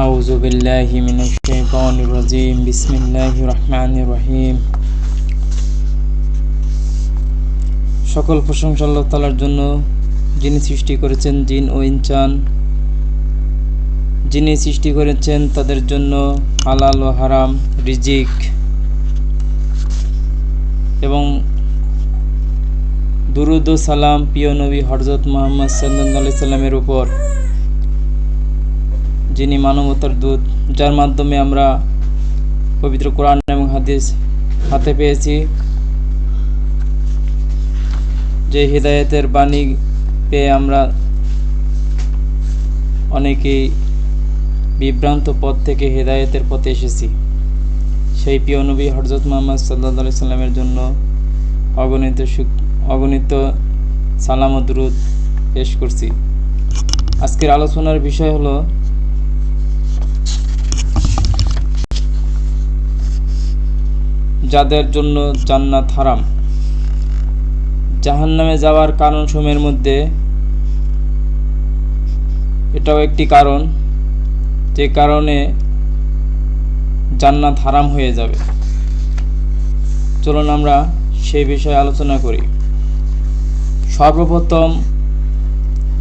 আউযু বিল্লাহি মিনাশ শাইতানির রাজিম। বিসমিল্লাহির রহমানির রহিম। সকল প্রশংসা আল্লাহ তাআলার জন্য, যিনি সৃষ্টি করেছেন জিন ও ইনসান। যিনি সৃষ্টি করেছেন তাদের জন্য হালাল ও হারাম রিজিক, এবং দুরুদ ও সালাম প্রিয় নবী হযরত মুহাম্মদ সাল্লাল্লাহু আলাইহি সাল্লামের উপর, যিনি মানবতার দূত, যার মাধ্যমে আমরা পবিত্র কোরআন এবং হাদিস হাতে পেয়েছি। যে হিদায়াতের বাণী পেয়ে আমরা অনেকেই বিভ্রান্ত পথ থেকে হিদায়াতের পথে এসেছি। সেই প্রিয় নবী হযরত মুহাম্মদ সাল্লাল্লাহু আলাইহি সাল্লামের জন্য অগণিত সালাম ও দুরূদ পেশ করছি। আজকের আলোচনার বিষয় হলো যাদের জন্য জান্নাত হারাম। জাহান্নামে যাওয়ার কারণসমূহের মধ্যে এটাও একটি কারণ, যে কারণে জান্নাত হারাম হয়ে যাবে। চলুন আমরা সেই বিষয়ে আলোচনা করি। সর্বপ্রথম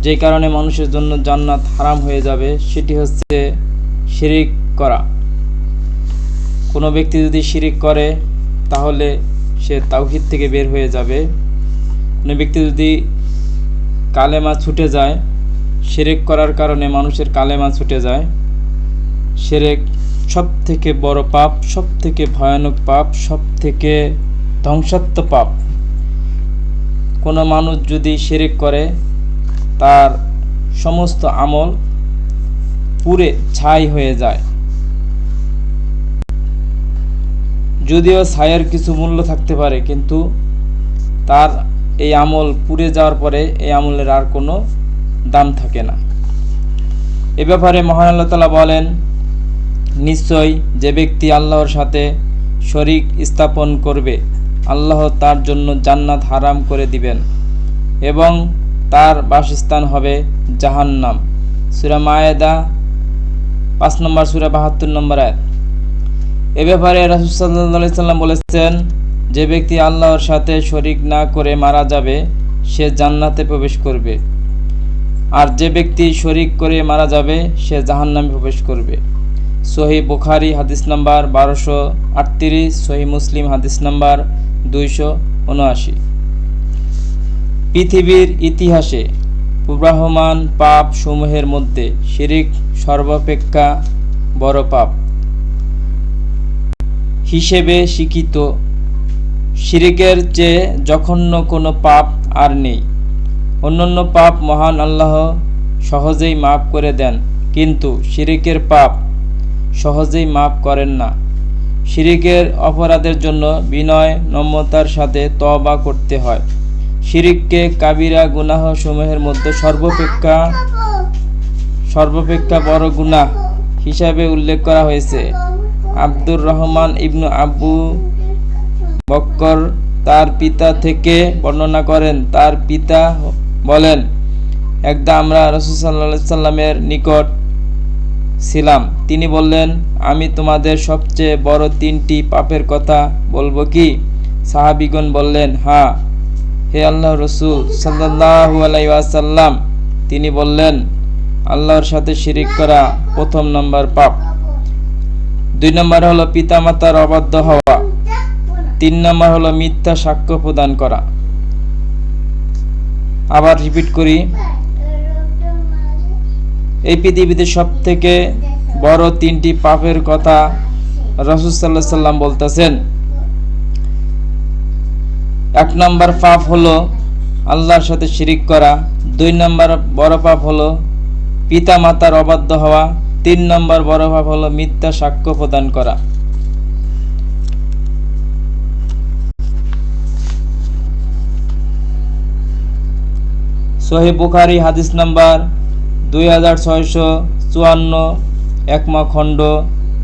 যে কারণে মানুষের জন্য জান্নাত হারাম হয়ে যাবে সেটি হচ্ছে শিরিক করা। কোনো ব্যক্তি যদি শিরিক করে তাহলে সে তাওহীদ থেকে বের হয়ে যাবে। কোনো ব্যক্তি যদি কালেমা ছুটে যায়, শিরিক করার কারণে মানুষের কালেমা ছুটে যায়, শিরিক সব থেকে বড় পাপ, সব থেকে ভয়ানক পাপ, সব থেকে ধ্বংসাত্মক পাপ। কোনো মানুষ যদি শিরিক করে তার সমস্ত আমল পুড়ে ছাই হয়ে যায়। যদিও ছায়ের কিছু মূল্য থাকতে পারে, কিন্তু তার এই আমল পুড়ে যাওয়ার পরে এই আমলের আর কোনো দাম থাকে না। এ ব্যাপারে মহান আল্লাহ তাআলা বলেন, নিশ্চয় যে ব্যক্তি আল্লাহর সাথে শরীক স্থাপন করবে, আল্লাহ তার জন্য জান্নাত হারাম করে দিবেন এবং তার বাসস্থান হবে জাহান্নাম। সূরা মায়েদা 5 নম্বর সূরা 72 নম্বর আয়াত। এ ব্যাপারে রাসূল সাল্লাল্লাহু আলাইহি সাল্লাম বলেছেন, যে ব্যক্তি আল্লাহর সাথে শরীক না করে মারা যাবে সে জান্নাতে প্রবেশ করবে, আর যে ব্যক্তি শরীক করে মারা যাবে সে জাহান্নামে প্রবেশ করবে। সহিহ বুখারী হাদিস নাম্বার 1238, সহিহ মুসলিম হাদিস নাম্বার 279। পৃথিবীর ইতিহাসে প্রবাহমান পাপ সমূহের মধ্যে শিরিক সর্বাপেক্ষা বড় পাপ হিসেবে স্বীকৃত। শিরিকের চেয়ে জঘন্য কোনো পাপ আর নেই। অন্যান্য পাপ মহান আল্লাহ সহজেই মাফ করে দেন, কিন্তু শিরিকের পাপ সহজেই মাফ করেন না। শিরিকের অপরাধের জন্য বিনয় নম্রতার সাথে তওবা করতে হয়। শিরিককে কাবিরা গুনাহ সমূহের মধ্যে সর্বাপেক্ষা বড় গুনাহ হিসাবে উল্লেখ করা হয়েছে। আব্দুর রহমান ইবনু আবু বকর তার পিতা থেকে বর্ণনা করেন, তার পিতা বলেন, একদা আমরা রাসূল সাল্লাল্লাহু আলাইহি সাল্লামের নিকট ছিলাম। তিনি বললেন, আমি তোমাদের সবচেয়ে বড় 3টি পাপের কথা বলবো কি? সাহাবীগণ বললেন, হ্যাঁ হে আল্লাহর রাসূল সাল্লাল্লাহু আলাইহি ওয়াসাল্লাম। তিনি বললেন, আল্লাহর সাথে শিরিক করা 1 নম্বর পাপ, 2 নম্বর হলো পিতামাতার অবাধ্য হওয়া, 3 নম্বর হলো মিথ্যা সাক্ষ্য প্রদান করা। আবার রিপিট করি, এই পৃথিবীতে সবথেকে বড় 3টি পাপের কথা রাসূল সাল্লাল্লাহু আলাইহি সাল্লাম বলতেছেন। 1 নম্বর পাপ হলো আল্লাহর সাথে শিরিক করা, 2 নম্বর বড় পাপ হলো পিতামাতার অবাধ্য হওয়া, 3 নম্বর বড় পাপ হলো মিথ্যা সাক্ষ্য প্রদান করা। সহিহ বুখারী হাদিস নাম্বার 2654, 1 খণ্ড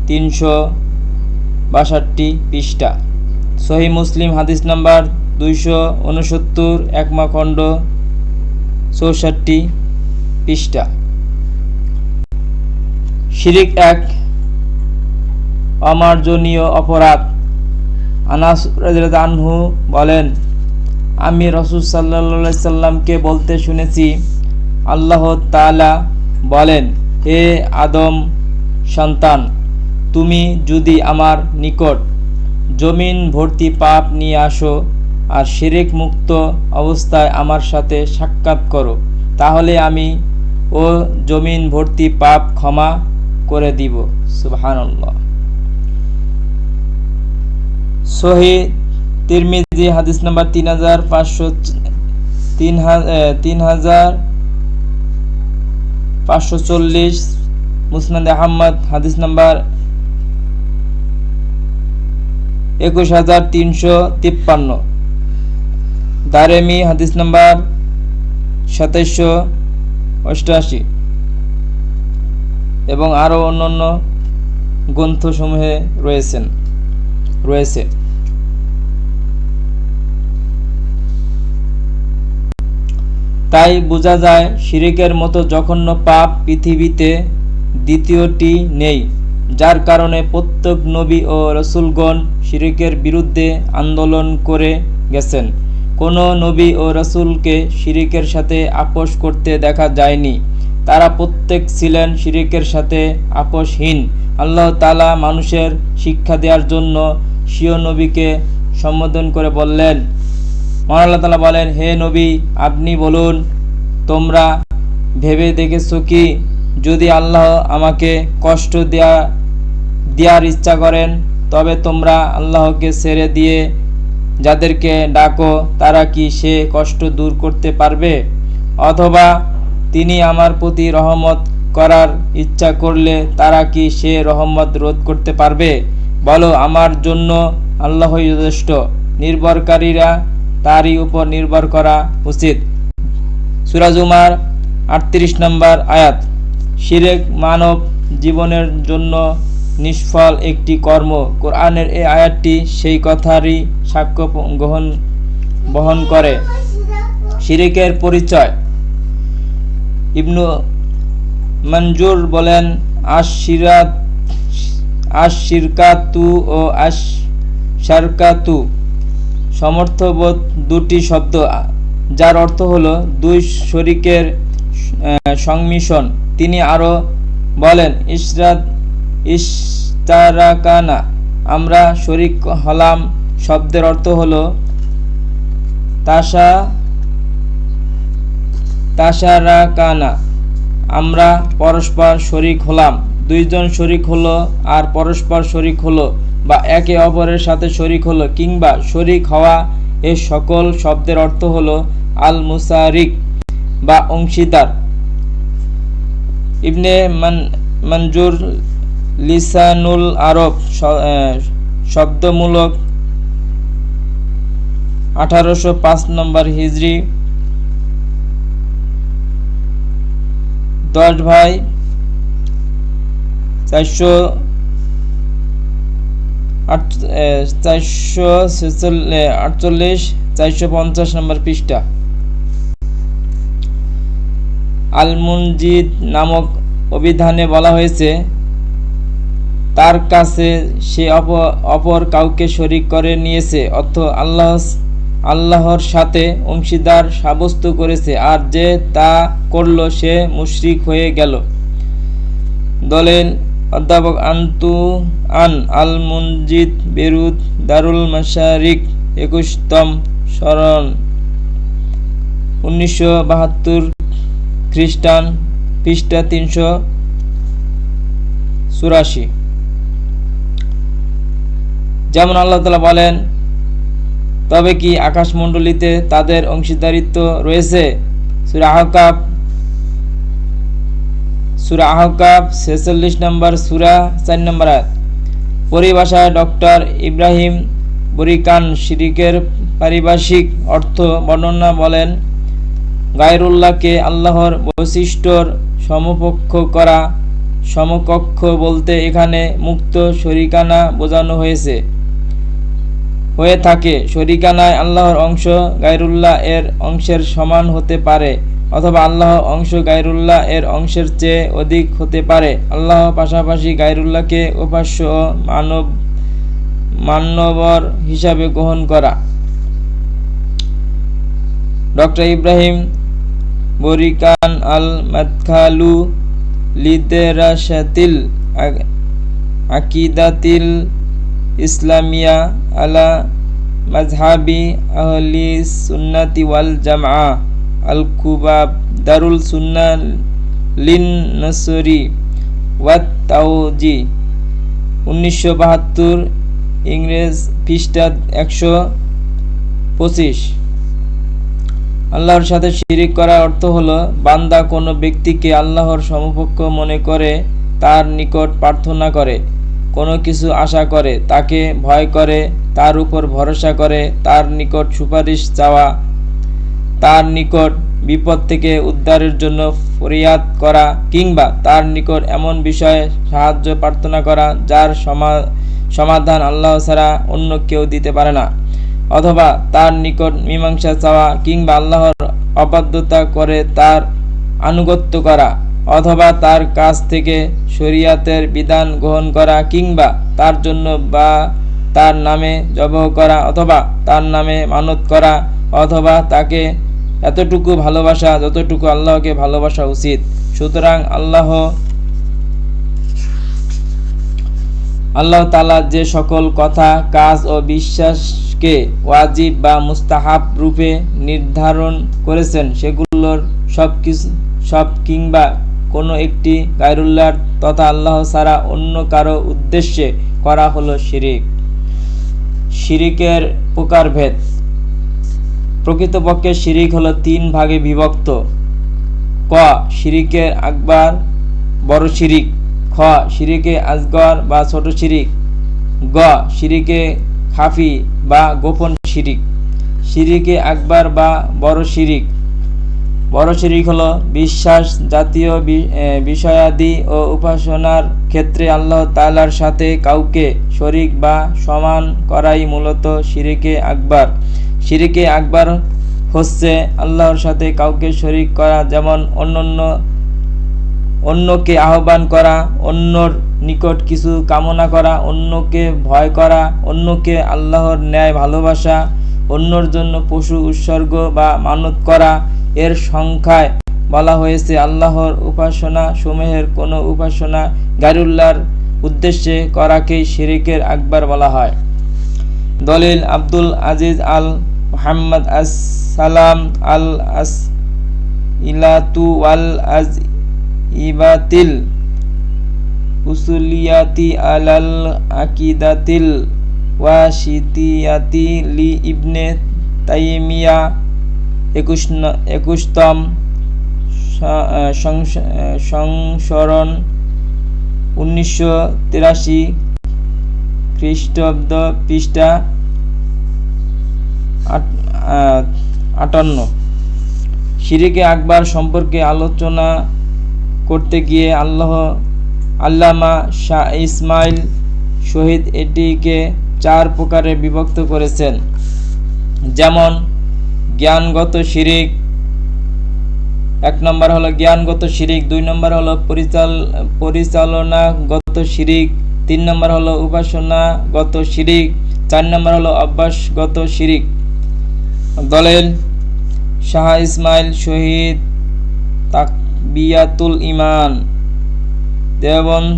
362 পৃষ্ঠা। সহিহ মুসলিম হাদিস নাম্বার 269, 1 খণ্ড 64 পৃষ্ঠা। শিরিক এক অমার্জনীয় অপরাধ। আনাস রাদিয়াল্লাহু আনহু বলেন, আমি রাসূল সাল্লাল্লাহু আলাইহি সাল্লামকে বলতে শুনেছি, আল্লাহ তাআলা বলেন, হে আদম সন্তান, তুমি যদি আমার নিকট জমিন ভর্তি পাপ নিয়ে আসো আর শিরিক মুক্ত অবস্থায় আমার সাথে সাক্ষাৎ করো, তাহলে আমি ও জমিন ভর্তি পাপ ক্ষমা করে দিব। সুবহানাল্লাহ। সহিহ তিরমিজি হাদিস নাম্বার 3540, মুসনাদ আহমদ হাদিস নাম্বার 21353, দারেমি হাদিস নাম্বার 2788 এবং আরও অন্যান্য গ্রন্থসমূহে রয়েছে। তাই বোঝা যায় শিরিকের মতো জঘন্য পাপ পৃথিবীতে দ্বিতীয়টি নেই, যার কারণে প্রত্যেক নবী ও রাসূলগণ শিরিকের বিরুদ্ধে আন্দোলন করে গেছেন। কোনো নবী ও রাসূলকে শিরিকের সাথে আপোষ করতে দেখা যায়নি। তারা প্রত্যেক ছিলেন শিরিকের সাথে আপোষহীন। আল্লাহ তাআলা মানুষের শিক্ষা দেওয়ার জন্য স্বীয় নবীকে সম্বোধন করে বললেন, মহান আল্লাহ তাআলা বলেন, হে নবী, আপনি বলুন, তোমরা ভেবে দেখেছো কি, যদি আল্লাহ আমাকে কষ্ট দেওয়ার ইচ্ছা করেন, তবে তোমরা আল্লাহকে ছেড়ে দিয়ে যাদেরকে ডাকো, তারা কি সে কষ্ট দূর করতে পারবে? অথবা তিনি আমার প্রতি রহমত করার ইচ্ছা করলে তারা কি সে রহমত রোধ করতে পারবে? বলো, আমার জন্য আল্লাহই যথেষ্ট, নির্ভরকারীরা তারই উপর নির্ভর করা উচিত। সূরা জুমার 38 নম্বর আয়াত। শিরক মানব জীবনের জন্য নিষ্ফল একটি কর্ম। কোরআনের এই আয়াতটি সেই কথারই সাক্ষ্য বহন করে। শিরকের পরিচয়। ইবনু মনজুর বলেন, আশ-শিরকাতু ও আশ-শারকাতু সমর্থবোধ দুটি শব্দ, যার অর্থ হলো দুই শরীকের সংমিশ্রণ। তিনি আরো বলেন, ইশতারাকানা, আমরা শরীক হলাম শব্দের অর্থ হলো তাশারাকানা, আমরা পরস্পর শরীক হলাম। দুইজন শরীক হলো আর পরস্পর শরীক হলো, বা একে অপরের সাথে শরীক হলো, কিংবা শরীক হওয়া, এ সকল শব্দের অর্থ হলো আল মুশারিক বা অংশীদার। ইবনে মনজুর লিসানুল আরব শব্দমূলক 1805 নম্বর হিজরি 10 ভাই 448 নম্বর পৃষ্ঠা। আল মুনজিদ নামক অভিধানে বলা হয়েছে, তার কাছে সে অপর কাউকে শরীক করে নিয়েছে, অর্থ আল্লাহর সাথে অংশীদার সাব্যস্ত করেছে, আর যে তা করল সে মুশরিক হয়ে গেল। দলিল অধ্যাপক আল মুনজিদ বেরুত দারুল মাশারিক 21ম সরণ 1972 খ্রিস্টান পৃষ্ঠা 384। যেমন আল্লাহ তাআলা বলেন, তবে কি আকাশমণ্ডলীতে তাদের অংশীদারিত্ব রয়েছে? সূরা আহকাব 46 নম্বর সূরা 4 নম্বর আয়াত। পরিভাষায় ডক্টর ইব্রাহিম বরিকান শিরকের পারিভাষিক অর্থ বর্ণনা বলেন, গায়রুল্লাহকে আল্লাহর বৈশিষ্ট্যর সমকক্ষ বলতে এখানে মুক্ত শরিকানা বোঝানো হয়ে থাকে। শরিকানায় আল্লাহর অংশ গায়রুল্লাহ এর অংশের সমান হতে পারে, অথবা আল্লাহ অংশ গায়রুল্লাহ এর অংশের চেয়ে অধিক হতে পারে। আল্লাহ পাশাপাশি গায়রুল্লাহকে উপাস্য ও মান্যবর হিসাবে গ্রহণ করা। ডক্টর ইব্রাহিম বরিকান আল মাদখালু লিদেরাসাতিল আকিদাতিল ইসলামিয়া আলা মাজহাবি আহলি সুন্নাতি ওয়াল জামআ আল কুবাব দারুল সুন্নাহ লিন নসরি ওয়াত তাওজি 1972 ইংরেজ পৃষ্ঠা 125। আল্লাহর সাথে শিরিক করার অর্থ হলো বান্দা কোনো ব্যক্তিকে আল্লাহর সমকক্ষ মনে করে, তার নিকট প্রার্থনা করে, কোনো কিছু আশা করে, তাকে ভয় করে, তার উপর ভরসা করে, তার নিকট সুপারিশ চাওয়া, তার নিকট বিপদ থেকে উদ্ধারের জন্য ফরিয়াদ করা, কিংবা তার নিকট এমন বিষয়ে সাহায্য প্রার্থনা করা যার সমাধান আল্লাহ ছাড়া অন্য কেউ দিতে পারে না, অথবা তার নিকট মীমাংসা চাওয়া, কিংবা আল্লাহর অবাধ্যতা করে তার আনুগত্য করা, অথবা তার কাছ থেকে শরিয়াতের বিধান গ্রহণ করা, কিংবা তার জন্য বা তার নামে জবাহ করা, অথবা তার নামে মানত করা, অথবা তাকে এতটুকু ভালোবাসা যতটুকু আল্লাহকে ভালোবাসা উচিত। সুতরাং আল্লাহ তাআলা যে সকল কথা, কাজ ও বিশ্বাসকে ওয়াজিব বা মুস্তাহাব রূপে নির্ধারণ করেছেন সেগুলোর সব কিংবা কোনো একটি গায়রুল্লাহর তথা আল্লাহ ছাড়া অন্য কারো উদ্দেশ্যে করা হলো শিরিক। শিরিকের প্রকারভেদ। প্রকৃতপক্ষে শিরিক হলো 3 ভাগে বিভক্ত। ক. শিরিকে আকবার বড় শিরিক। খ. শিরিকে আসগর বা ছোট শিরিক। গ. শিরিকে খাফি বা গোপন শিরিক। শিরিকে আকবার বা বড় শিরিক। বড় শিরিক হলো বিশ্বাস জাতীয় বিষয়াদি ও উপাসনার ক্ষেত্রে আল্লাহ তাআলার সাথে কাউকে শরীক বা সমান করাই মূলত শিরিকে আকবার। শিরিকে আকবার হচ্ছে আল্লাহর সাথে কাউকে শরীক করা, যেমন অন্যকে আহ্বান করা, অন্যর নিকট কিছু কামনা করা, অন্যকে ভয় করা, অন্যকে আল্লাহর ন্যায় ভালোবাসা, অন্যর জন্য পশু উৎসর্গ বা মানত করা। এর সংখ্যায় বলা হয়েছে আল্লাহর উপাসনা সমূহের কোনো উপাসনা গায়রুল্লাহর উদ্দেশ্যে করাকেই শিরিকের আকবার বলা হয়। দলিল আব্দুল আজিজ আল মুহাম্মদ আস-সালাম আল ইলাতু ওয়াল ইবাতিল উসুলিয়াতি আলাল আকিদাতিল ওয়াসিতিয়াতি লি ইবনে তাইমিয়া 21তম সংস্করণ 1983 খ্রিস্টাব্দ পৃষ্ঠা 58। শিরিকে আকবার সম্পর্কে আলোচনা করতে গিয়ে আল্লামা শাহ ইসমাইল শহীদ এটিকে 4 প্রকারে বিভক্ত করেছেন, যেমন জ্ঞানগত শিরিক। 1 নম্বর হলো জ্ঞানগত শিরিক, 2 নম্বর হলো পরিচালনাগত শিরিক, 3 নম্বর হলো উপাসনাগত শিরিক, 4 নম্বর হলো অভ্যাসগত শিরিক। দলিল শাহ ইসমাইল শহীদ তাকবিয়াতুল ইমান দেওবন্দ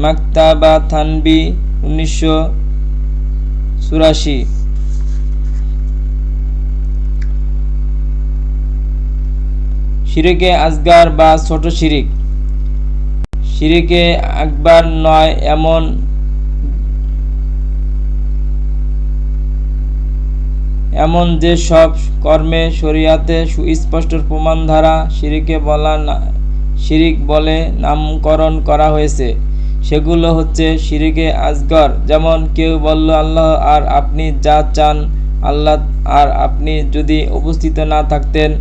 মাকতাবা থানবী 1984। শিরিকে আসগার বা ছোট শিরিক। শিরিকে আকবার নয় এমন যে সব কর্মে শরিয়াতে সুস্পষ্ট প্রমাণ দ্বারা শিরিক বলে নামকরণ করা হয়েছে সেগুলো হচ্ছে শিরিকে আসগর। যেমন কেউ বলল আল্লাহ আর আপনি যা চান আল্লাহ আর আপনি যদি উপস্থিত না থাকতেন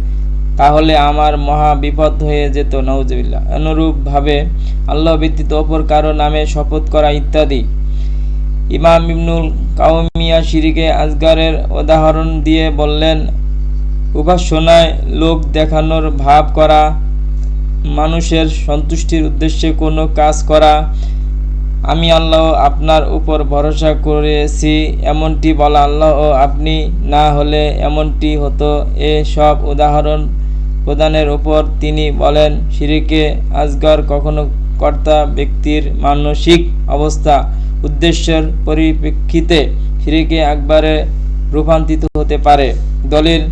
তাহলে আমার মহা বিপদ হয়ে যেত, নাউজুবিল্লাহ। অনুরূপভাবে আল্লাহ ব্যতীত অপর কারো নামে শপথ করা ইত্যাদি। ইমাম ইবনুল কাউমিয়া শিরিকে আসগরের উদাহরণ দিয়ে বললেন, উপাসনায় লোক দেখানোর ভাব করা, মানুষের সন্তুষ্টির উদ্দেশ্যে কোনো কাজ করা, আমি আল্লাহ আপনার উপর ভরসা করেছি এমনটি বলা, আল্লাহ ও আপনি না হলে এমনটি হতো, এ সব উদাহরণ প্রদানের উপর তিনি বলেন, শিরকে আসগর কখনো কর্তা ব্যক্তির মানসিক অবস্থা উদ্দেশ্যের পরিপ্রেক্ষিতে শিরকে আকবরে রূপান্তরিত হতে পারে। দলিল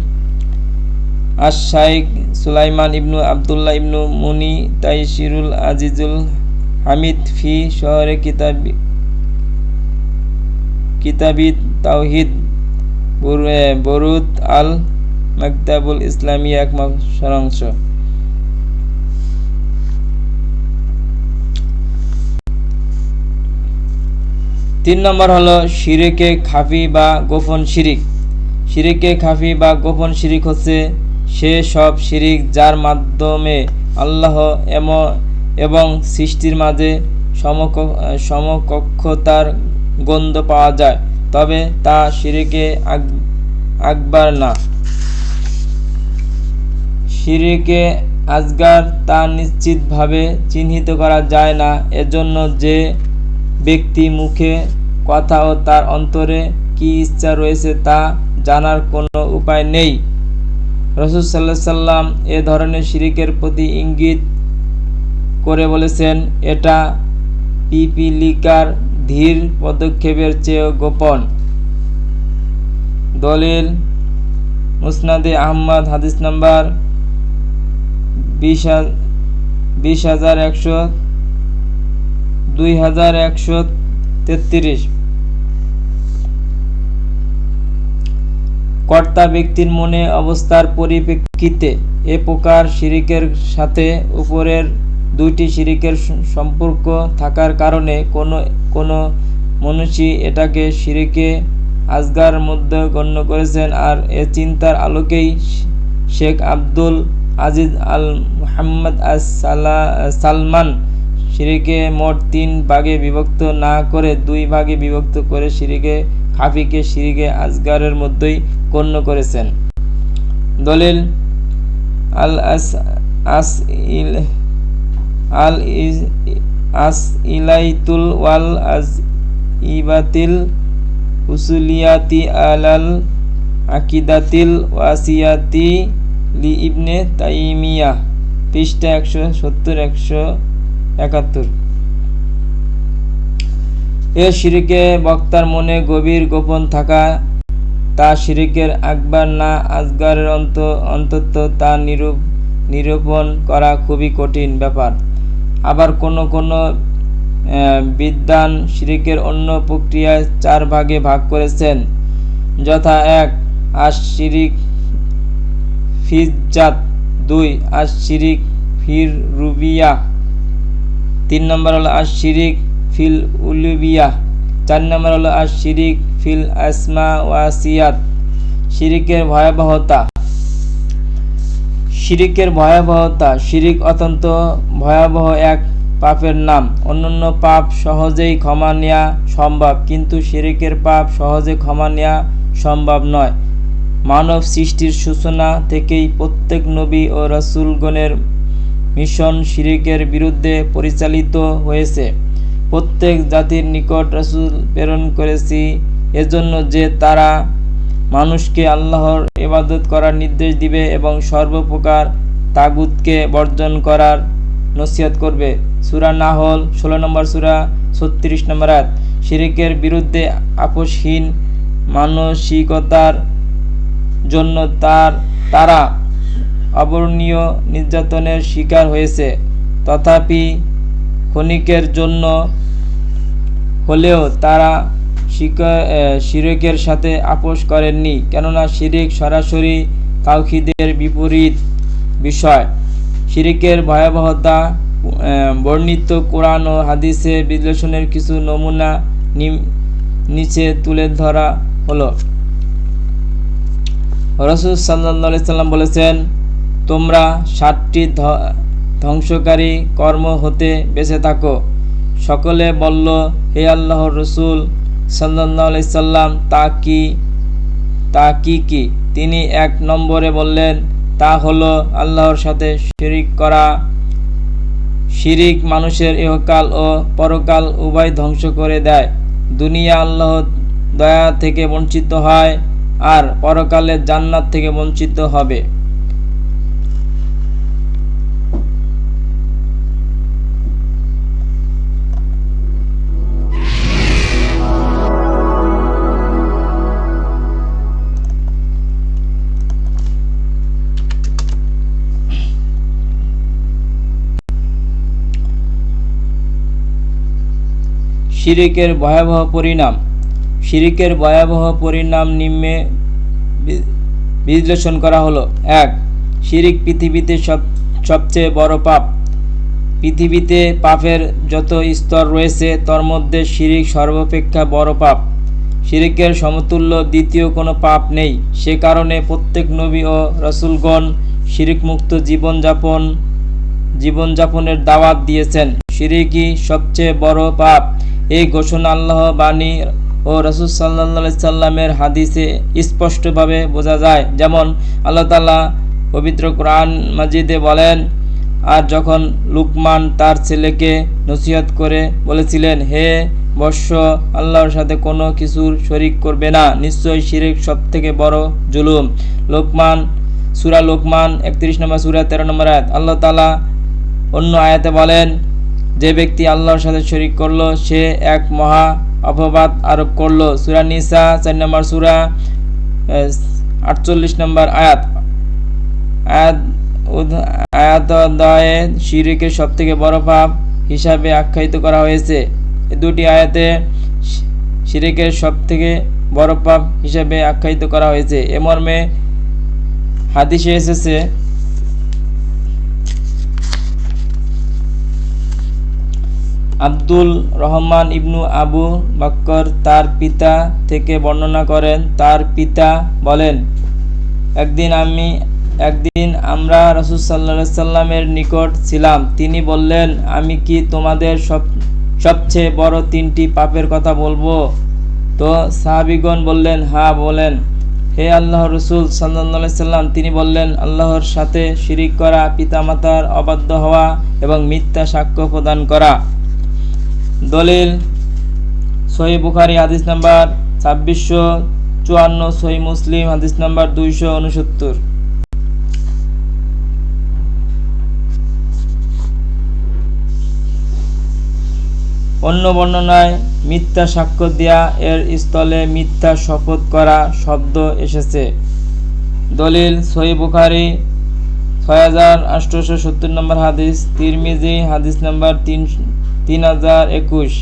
আশ-শাইখ সুলাইমান ইবনু আবদুল্লাহ ইবনু মুনি তাইসিরুল আজিজুল হামিদ ফি শহরে কিতাবিত তাওহিদ বরুদ আল মাকতাবুল ইসলামী এক সারাংশ। 3 নম্বর হলো শিরকে খাফি বা গোপন শিরিক। শিরকে খাফি বা গোপন শিরিক হচ্ছে সে সব শিরিক যার মাধ্যমে আল্লাহ এবং সৃষ্টির মাঝে সমকক্ষতার গন্ধ পাওয়া যায়, তবে তা শিরকে আকবার না। শিরকে আসগার তা নিশ্চিতভাবে চিহ্নিত করা যায় না, এজন্য যে ব্যক্তি মুখে কথা ও তার অন্তরে কি ইচ্ছা রয়েছে তা জানার কোনো উপায় নেই। রাসূল সাল্লাল্লাহু আলাইহি সাল্লাম এ ধরনের শিরকের প্রতি ইঙ্গিত করে বলেছেন, এটা পিপীলিকার ধীর পদক্ষেপের চেয়েও গোপন। দলিল মুসনাদে আহমদ হাদিস নাম্বার 2133। কর্তা ব্যক্তির মনে অবস্থার পরিপ্রেক্ষিতে এ প্রকার শিরকের সাথে উপরের দুইটি শিরকের সম্পর্ক থাকার কারণে কোনো মনীষী এটাকে শিরকে আসগার মধ্যে গণ্য করেছেন। আর এ চিন্তার আলোকেই শেখ আব্দুল আজিজ আল মুহাম্মদ সালমান শিরকে মোট 3 ভাগে বিভক্ত না করে 2 ভাগে বিভক্ত করে শিরকে খাফিকে শিরকে আসগারের মধ্যেই গণ্য করেছেন। দলিল আল আসইলাইতুল ওয়াল আজিবাতিল উসুলিয়াতি আলাল আকিদাতিল ওয়াসিয়াতি লি ইবনে তাইমিয়াহ, পৃষ্ঠা 170-171। এ শিরকে বক্তার মনে গভীর গোপন থাকা তা শিরকের আকবার না আসগারের অন্তত তা নিরূপণ করা খুবই কঠিন ব্যাপার। আবার কোনো বিদ্বান শিরকের অন্য প্রক্রিয়ায় 4 ভাগে ভাগ করেছেন, যথা 1 আশ-শিরিক ফিজ জাত, 2 আশ-শিরিক ফির রুবিয়াহ, 3 নম্বর হলো আশ-শিরিক ফিল উলুহিয়াহ, 4 নম্বর হলো আশ-শিরিক ফিল আসমা ওয়া সিয়াত। শিরকের ভয়াবহতা। শিরিক অত্যন্ত ভয়াবহ এক পাপের নাম। অন্যান্য পাপ সহজেই ক্ষমা নেওয়া সম্ভব, কিন্তু শিরকের পাপ সহজে ক্ষমা নেওয়া সম্ভব নয়। মানব সৃষ্টির সূচনা থেকেই প্রত্যেক নবী ও রাসূলগণের মিশন শিরকের বিরুদ্ধে পরিচালিত হয়েছে। প্রত্যেক জাতির নিকট রাসূল প্রেরণ করেছি এজন্য যে তারা মানুষকে আল্লাহর ইবাদত করার নির্দেশ দিবে এবং সর্বপ্রকার তাগুতকে বর্জন করার নসিহত করবে। সূরা নাহল 16 নম্বর সূরা 36 নম্বর আয়াত। শিরকের বিরুদ্ধে আপোষহীন মানসিকতার জন্য তারা অবর্ণনীয় নির্যাতনের শিকার হয়েছে। তথাপি ক্ষণিকের জন্য হলেও তারা শিরকের সাথে আপোষ করেননি, কেননা শিরক সরাসরি তাওহীদের বিপরীত বিষয়। শিরকের ভয়াবহতা বর্ণিত কোরআন ও হাদিসে বিশ্লেষণের কিছু নমুনা নিচে তুলে ধরা হলো। রাসূল সাল্লাল্লাহু আলাইহি সাল্লাম বলেছেন, তোমরা 7টি ধ্বংসকারী কর্ম হতে বেঁচে থাকো। সকলে বলল, হে আল্লাহর রাসূল সাল্লাল্লাহু আলাইহি সাল্লাম, তা কি? তা কি কি? তিনি 1 নম্বরে বললেন, তা হলো আল্লাহর সাথে শিরিক করা। শিরিক মানুষের ইহকাল ও পরকাল উভয় ধ্বংস করে দেয়। দুনিয়া আল্লাহর দয়া থেকে বঞ্চিত হয় আর পরকালে জান্নাত থেকে বঞ্চিত হবে। শিরিকের ভয়াবহ পরিণাম। শিরিকের ভয়াবহ পরিণাম নিম্নে বিশ্লেষণ করা হলো। 1. শিরিক পৃথিবীতে সবচেয়ে বড় পাপ। পৃথিবীতে পাপের যত স্তর রয়েছে তার মধ্যে শিরিক সর্বাপেক্ষা বড় পাপ। শিরিকের সমতুল্য দ্বিতীয় কোনো পাপ নেই। সে কারণে প্রত্যেক নবী ও রাসূলগণ শিরিকমুক্ত জীবনযাপনের দাওয়াত দিয়েছেন। শিরিকই সবচেয়ে বড় পাপ। এই ঘোষণা আল্লাহ বাণী ও রাসূল সাল্লাল্লাহু আলাইহি সাল্লামের হাদিসে স্পষ্টভাবে বোঝা যায়। যেমন আল্লাহ তাআলা পবিত্র কোরআন মাজিদে বলেন, আর যখন লুকমান তার ছেলেকে নসিহত করে বলেছিলেন, হে বৎস, আল্লাহর সাথে কোনো কিছুর শরিক করবে না, নিশ্চয়ই শিরিক সবথেকে বড় জুলুম। সূরা লোকমান 31 নম্বর সূরা 13 নম্বর আয়াত। আল্লাহ তাআলা অন্য আয়াতে বলেন, যে ব্যক্তি আল্লাহর সাথে শরিক করলো সে এক মহা অপবাদ আরোপ করলো। সূরা নিসা 4 নম্বর সূরা 48 নম্বর আয়াত। আয়াতদ্বয়ে শিরকের সবথেকে বড় পাপ হিসাবে আখ্যায়িত করা হয়েছে। এই দুটি আয়াতে শিরকের সবথেকে বড় পাপ হিসাবে আখ্যায়িত করা হয়েছে। এ মর্মে হাদিসে এসেছে, আব্দুল রহমান ইবনু আবু বকর তার পিতা থেকে বর্ণনা করেন, তার পিতা বলেন, একদিন আমরা রাসূল সাল্লাল্লাহু আলাইহি সাল্লামের নিকট ছিলাম। তিনি বললেন, আমি কি তোমাদের সবচেয়ে বড় 3টি পাপের কথা বলবো? তো সাহাবীগণ বললেন, হ্যাঁ বলেন। হে আল্লাহর রাসূল সাল্লাল্লাহু আলাইহি সাল্লাম, তিনি বললেন, আল্লাহর সাথে শিরিক করা, পিতামাতার অবাধ্য হওয়া এবং মিথ্যা সাক্ষ্য প্রদান করা। দলিল সহিহ বুখারী হাদিস নাম্বার 2654, সহিহ মুসলিম হাদিস নাম্বার 269। অন্য বর্ণনায় মিথ্যা সাক্ষ্য দেয়া এর স্থলে মিথ্যা শপথ করা শব্দ এসেছে। দলিল সহিহ বুখারী 6870 নম্বর হাদিস, তিরমিজি হাদিস নাম্বার 3021।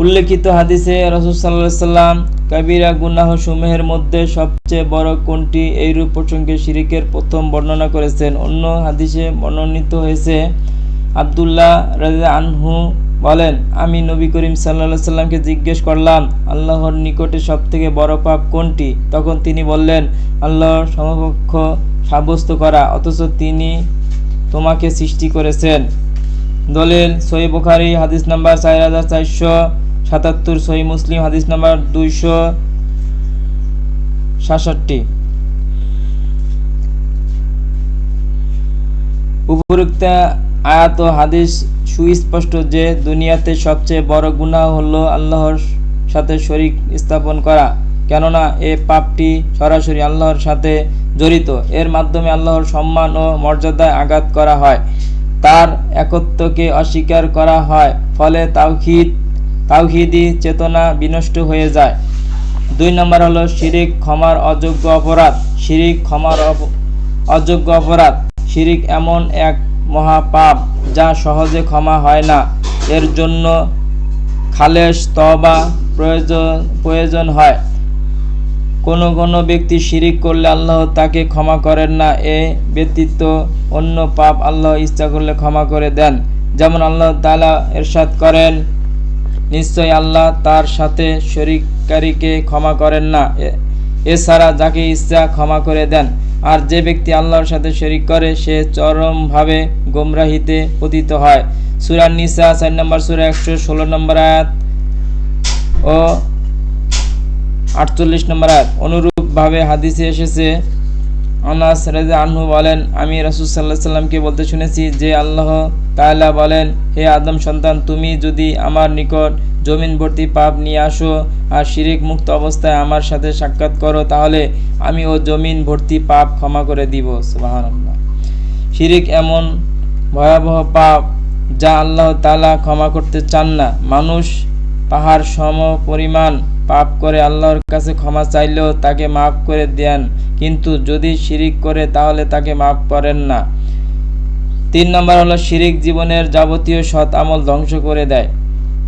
উল্লেখিত হাদিসে রাসূল সাল্লাল্লাহু আলাইহি সাল্লাম কাবীরা গুনাহ সমূহের মধ্যে সবচেয়ে বড় কোনটি এইরূপ প্রসঙ্গে শিরকের প্রথম বর্ণনা করেছেন। অন্য হাদিসে বর্ণিত হয়েছে, আব্দুল্লাহ রাদিয়াল্লাহু আনহু বলেন, আমি নবী করিম সাল্লাল্লাহু আলাইহি সাল্লামকে জিজ্ঞেস করলাম, আল্লাহর নিকটে সবথেকে বড় পাপ কোনটি? তখন তিনি বললেন, আল্লাহর সমকক্ষ সাব্যস্ত করা, অথচ তিনি তোমাকে সৃষ্টি করেছেন। দলিল সহিহ বুখারী হাদিস নাম্বার 4477, সহিহ মুসলিম হাদিস নাম্বার 266। উপরোক্ত আয়াত ও হাদিস সুস্পষ্ট যে দুনিয়াতে সবচেয়ে বড় গুনাহ হলো আল্লাহর সাথে শরীক স্থাপন করা, কেননা এ পাপটি সরাসরি আল্লাহর সাথে জড়িত। এর মাধ্যমে আল্লাহর সম্মান ও মর্যাদায় আঘাত করা হয়, তার একত্বকে অস্বীকার করা হয়, ফলে তাওহীদি চেতনা বিনষ্ট হয়ে যায়। 2 নম্বর হলো শিরিক ক্ষমার অযোগ্য অপরাধ। শিরিক ক্ষমার অযোগ্য অপরাধ। শিরিক এমন এক মহাপাপ যা সহজে ক্ষমা হয় না। এর জন্য খালেস তওবা প্রয়োজন হয়। কোনো ব্যক্তি শিরিক করলে আল্লাহ তাকে ক্ষমা করেন না। এ ব্যতীত অন্য পাপ আল্লাহ ইচ্ছা করলে ক্ষমা করে দেন। যেমন আল্লাহ তাআলা ইরশাদ করেন, নিশ্চয় আল্লাহ তার সাথে শরিককারীকে ক্ষমা করেন না, এছাড়া যাকে ইচ্ছা ক্ষমা করে দেন। আর যে ব্যক্তি আল্লাহর সাথে শরিক করে সে চরমভাবে গোমরাহিতে পতিত হয়। সূরা নিসা 4 নম্বর সূরা 116 নম্বর আয়াত। ও 48 নম্বর আয়াত। অনুরূপভাবে হাদিসে এসেছে, আনাস রাদিয়াল্লাহু আনহু বলেন, আমি রাসূল সাল্লাল্লাহু আলাইহি সাল্লামকে বলতে শুনেছি যে আল্লাহ তাআলা বলেন, হে আদম সন্তান, তুমি যদি আমার নিকট জমিন ভর্তি পাপ নিয়ে আসো আর শিরিক মুক্ত অবস্থায় আমার সাথে সাক্ষাৎ করো, তাহলে আমি ও জমিন ভর্তি পাপ ক্ষমা করে দিব। সুবহানাল্লাহ। শিরিক এমন ভয়াবহ পাপ যা আল্লাহ তাআলা ক্ষমা করতে চান না। মানুষ পাহাড় সম পরিমাণ পাপ করে আল্লাহর কাছে ক্ষমা চাইলেও তাকে মাফ করে দেন, কিন্তু যদি শিরিক করে তাহলে তাকে মাফ করেন না। 3 নম্বর হলো শিরিক জীবনের যাবতীয় সৎ আমল ধ্বংস করে দেয়।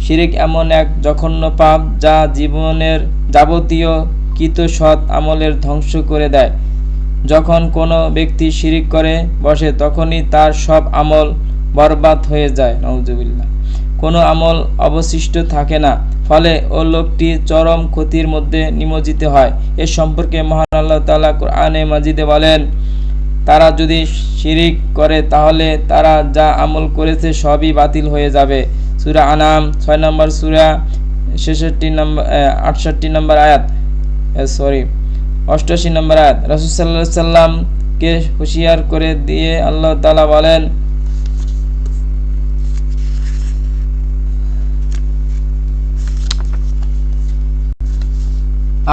শিরিক এমন এক জঘন্য পাপ যা জীবনের যাবতীয় কৃত সৎ আমলের ধ্বংস করে দেয়। যখন কোনো ব্যক্তি শিরিক করে বসে তখনই তার সব আমল বরবাদ হয়ে যায়। নাউজুবিল্লাহ। কোনো আমল অবশিষ্ট থাকে না, ফলে ও লোকটি চরম ক্ষতির মধ্যে নিমজ্জিত হয়। এ সম্পর্কে মহান আল্লাহ তাআলা কোরআনে মাজিদে বলেন, তারা যদি শিরিক করে তাহলে তারা যা আমল করেছে সবই বাতিল হয়ে যাবে। সূরা আনাম 6 নম্বর সূরা 68 নম্বর আয়াত 88 নম্বর আয়াত। রাসূল সাল্লাল্লাহু আলাইহি সাল্লামকে হুঁশিয়ার করে দিয়ে আল্লাহ তাআলা বলেন,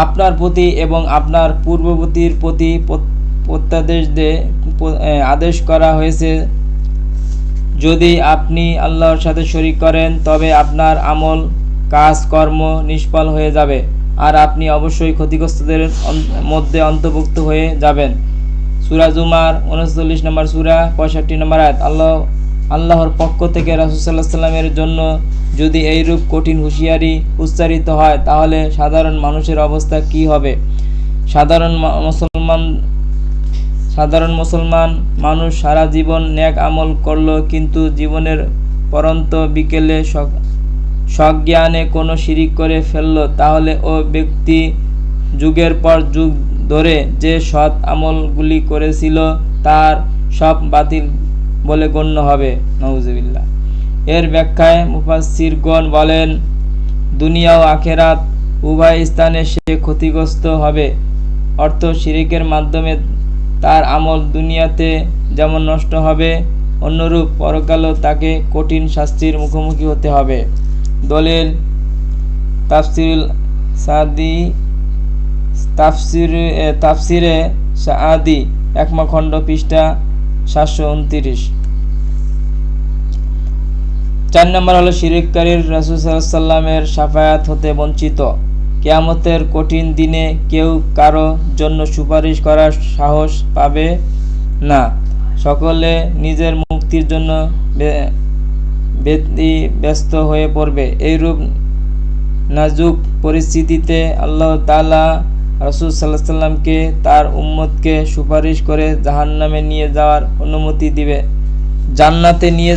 আপনার প্রতি এবং আপনার পূর্ববর্তীর প্রতি আদেশ করা হয়েছে, যদি আপনি আল্লাহর সাথে শরীক করেন তবে আপনার আমল কাজকর্ম নিষ্ফল হয়ে যাবে আর আপনি অবশ্যই ক্ষতিগ্রস্তদের মধ্যে অন্তর্ভুক্ত হয়ে যাবেন। সূরা জুমার 39 নম্বর সূরা 65 নম্বর আয়াত। আল্লাহর পক্ষ থেকে রাসূল সাল্লাল্লাহু আলাইহি সাল্লামের জন্য যদি এইরূপ কঠিন হুঁশিয়ারি উচ্চারিত হয় তাহলে সাধারণ মানুষের অবস্থা কি হবে? সাধারণ মুসলমান মানুষ সারা জীবন নেক আমল করলো, কিন্তু জীবনের পরন্ত বিকেলে সজ্ঞানে কোনো শিরিক করে ফেললো, তাহলে ও ব্যক্তি যুগের পর যুগ ধরে যে সৎ আমলগুলি করেছিল তার সব বাতিল বলে গণ্য হবে। নাউজুবিল্লাহ। এর ব্যাখ্যায় মুফাসসিরগণ বলেন, দুনিয়া ও আখিরাত উভয় স্থানে সে ক্ষতিগ্রস্ত হবে। অর্থ, শিরিকের মাধ্যমে তার আমল দুনিয়াতে যেমন নষ্ট হবে, অন্যরূপ পরকালেও তাকে কঠিন শাস্তির মুখোমুখি হতে হবে। দলিল তাফসিরে সাআদি 1 খণ্ড পৃষ্ঠা 729। 4 নম্বর হলো শিরিককারীর রাসূল সাল্লাল্লাহু আলাইহি সাল্লামের শাফায়াত হতে বঞ্চিত। কিয়ামতের কঠিন দিনে কেউ কারো জন্য সুপারিশ করার সাহস পাবে না। সকলে নিজের মুক্তির জন্য ব্যস্ত হয়ে পড়বে। এইরূপ নাজুক পরিস্থিতিতে আল্লাহ তাআলা রাসূল সাল্লাল্লাহু আলাইহি সাল্লামকে তার উম্মতকে সুপারিশ করে জান্নাতে নিয়ে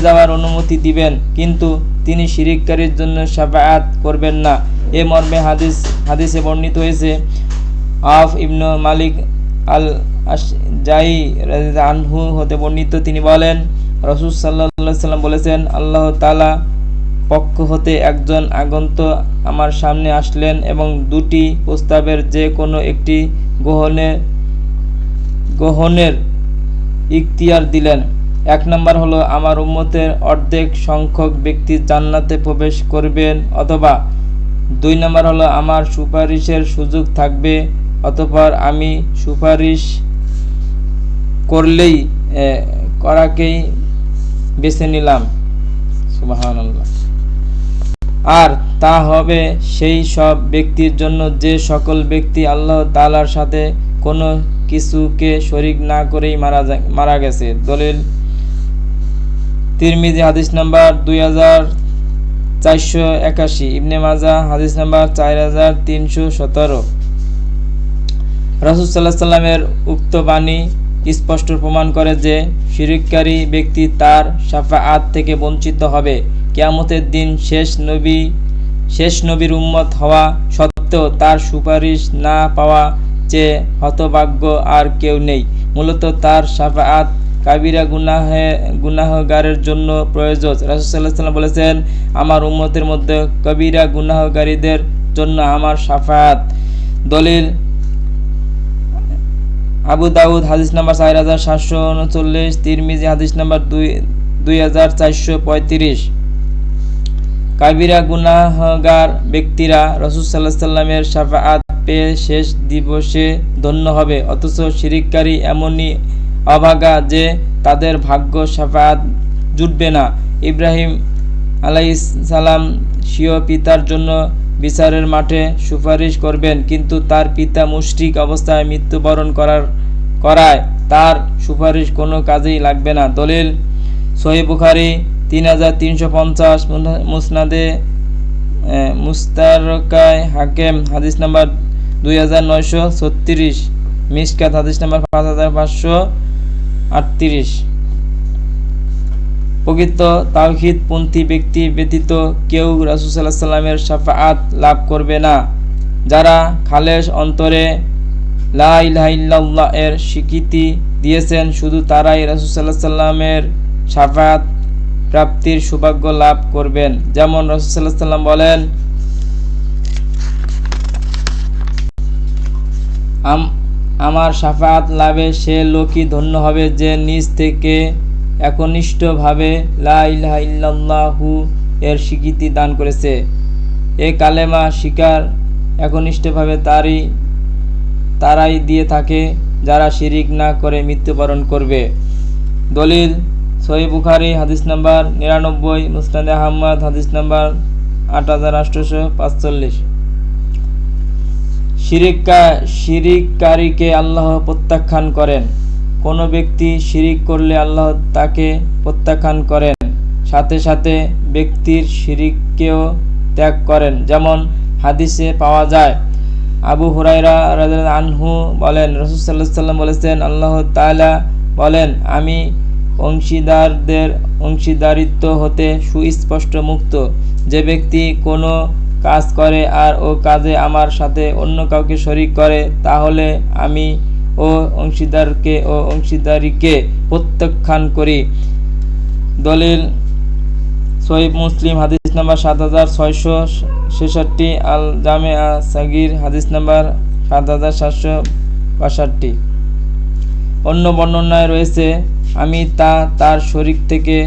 যাওয়ার অনুমতি দিবেন, কিন্তু তিনি শিরিককারীর জন্য শাফাআত করবেন না। এ মর্মে হাদিসে বর্ণিত হয়েছে। আফ ইবনে মালিক আল আশজাই রাদিয়াল্লাহু আনহু হতে বর্ণিত, তিনি বলেন, রাসূল সাল্লাল্লাহু আলাইহি সাল্লাম বলেছেন, আল্লাহ তাআলা পক্ষ হতে একজন আগন্তুক আমার সামনে আসলেন এবং দুটি প্রস্তাবের যে কোনো একটি গ্রহণের ইখতিয়ার দিলেন। 1 নম্বর হলো, আমার উম্মতের অর্ধেক সংখ্যক ব্যক্তি জান্নাতে প্রবেশ করবেন, অথবা 2 নম্বর হলো, আমার সুপারিশের সুযোগ থাকবে, অতঃপর আমি সুপারিশ করাকেই বেছে নিলাম। সুবহানাল্লাহ। আর তা হবে সেই সব ব্যক্তির জন্য যে সকল ব্যক্তি আল্লাহ তাআলার সাথে কোনো কিছুকে শরীক না করেই মারা গেছে। দলিল তিরমিজি হাদিস নাম্বার 2481, ইবনে মাজাহ হাদিস নাম্বার 4317। রাসূল সাল্লাল্লাহু আলাইহি সাল্লামের উক্ত বাণী স্পষ্ট প্রমাণ করে যে শিরিককারী ব্যক্তি তার শাফাআত থেকে বঞ্চিত হবে। কিয়ামতের দিন শেষ নবীর উম্মত হওয়া সত্ত্বেও তার সুপারিশ না পাওয়া চেয়ে হতভাগ্য আর কেউ নেই। মূলত তার শাফাআত কাবিরা গুনাহগারের জন্য প্রয়োজন। রাসূল সাল্লাল্লাহু আলাইহি সাল্লাম বলেছেন, আমার উম্মতের মধ্যে কবিরা গুনাহগারীদের জন্য আমার শাফাত। দলিল আবু দাউদ হাদিস নাম্বার 4739, তিরমিজি হাদিস নাম্বার 2435। কাবিরা গুনাহগার ব্যক্তিরা রাসূল সাল্লাল্লাহু আলাইহি সাল্লামের শাফাআত পেয়ে শেষ দিবসে ধন্য হবে, অথচ শিরিককারী এমনই অভাগা যে তাদের ভাগ্য শাফাআত জুটবে না। ইব্রাহিম আলাইহিস সালাম স্বীয় পিতার জন্য বিচারের মাঠে সুপারিশ করবেন, কিন্তু তার পিতা মুশরিক অবস্থায় মৃত্যুবরণ করায় তার সুপারিশ কোনো কাজেই লাগবে না। দলিল সহিহ বুখারী 3350, মুসনাদে মুস্তারকায় হাকিম হাদিস নাম্বার 2936, মিশকাত হাদিস নাম্বার 5538। প্রকৃত তাওহীদপন্থী ব্যক্তি ব্যতীত কেউ রাসূল সাল্লাল্লাহু আলাইহি সাল্লামের শাফাআত লাভ করবে না। যারা খালেস অন্তরে লা ইলাহা ইল্লাল্লাহ এর স্বীকৃতি দিয়েছেন, শুধু তারাই রাসূল সাল্লাল্লাহু আলাইহি সাল্লামের শাফাআত প্রাপ্তির সৌভাগ্য লাভ করবেন। যেমন রাসূল সাল্লাল্লাহু আলাইহি সাল্লাম বলেন, আমার শাফাআত লাভে সে লোকই ধন্য হবে যে নিজ থেকে একনিষ্ঠভাবে লা ইলাহা ইল্লাল্লাহু এর স্বীকৃতি দান করেছে। এ কালেমা স্বীকার একনিষ্ঠভাবে তারাই দিয়ে থাকে যারা শিরিক না করে মৃত্যুবরণ করবে। দলিল সহিহ বুখারী হাদিস নাম্বার 99, মুসনাদে আহমদ হাদিস নাম্বার 8845। শিরিককারীকে আল্লাহ প্রত্যাখ্যান করেন। কোনো ব্যক্তি শিরিক করলে আল্লাহ তাকে প্রত্যাখ্যান করেন, সাথে সাথে ব্যক্তির শিরিককেও ত্যাগ করেন। যেমন হাদিসে পাওয়া যায়, আবু হুরায়রা রাদিয়াল্লাহু আনহু বলেন, রাসূল সাল্লাল্লাহু আলাইহি সাল্লাম বলেছেন, আল্লাহ তাআলা বলেন, আমি অংশীদারদের অংশীদারিত্ব হতে সুস্পষ্ট মুক্ত। যে ব্যক্তি কোনো কাজ করে আর ও কাজে আমার সাথে অন্য কাউকে শরীক করে, তাহলে আমি ও অংশীদারকে ও অংশীদারিকে প্রত্যাখ্যান করি। দলিল সহিহ মুসলিম হাদিস নাম্বার 7666, আল জামিআ সাগীর হাদিস নাম্বার 7762। অন্য বর্ণনায় রয়েছে, আমি তার শরীক থেকে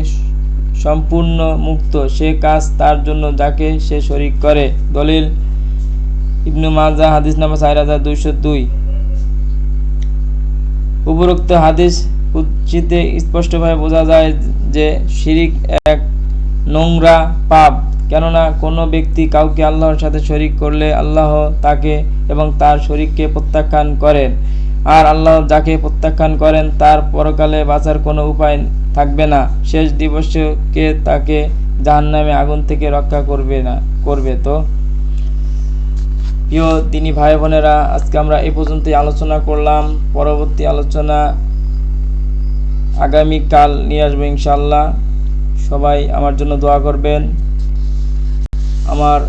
সম্পূর্ণ মুক্ত, সে কাজ তার জন্য যাকে সে শরীক করে। দলিল ইবনে মাজাহ হাদিস নাম্বার 4202। উপরোক্ত হাদিস কুদসিতে স্পষ্টভাবে বোঝা যায় যে শিরিক এক নোংরা পাপ, কেননা কোনো ব্যক্তি কাউকে আল্লাহর সাথে শরীক করলে আল্লাহ তাকে এবং তার শরীককে প্রত্যাখ্যান করেন, আর আল্লাহ যাকে প্রত্যাখ্যান করেন তার পরকালে বাঁচার কোনো উপায় থাকবে না। শেষ দিবসে কে তাকে জাহান্নামে আগুন থেকে রক্ষা করবে। তো প্রিয় দিনী ভাই বোনেরা, আজকে আমরা এই পর্যন্তই আলোচনা করলাম। পরবর্তী আলোচনা আগামীকাল নিয়ে আসবো ইনশাআল্লাহ। সবাই আমার জন্য দোয়া করবেন। আমার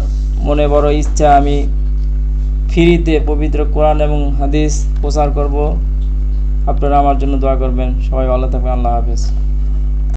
মনে বড় ইচ্ছা, আমি ফ্রিতে পবিত্র কোরআন এবং হাদিস প্রচার করব। আপনারা আমার জন্য দোয়া করবেন। সবাই ভালো থাকবেন। আল্লাহ হাফেজ।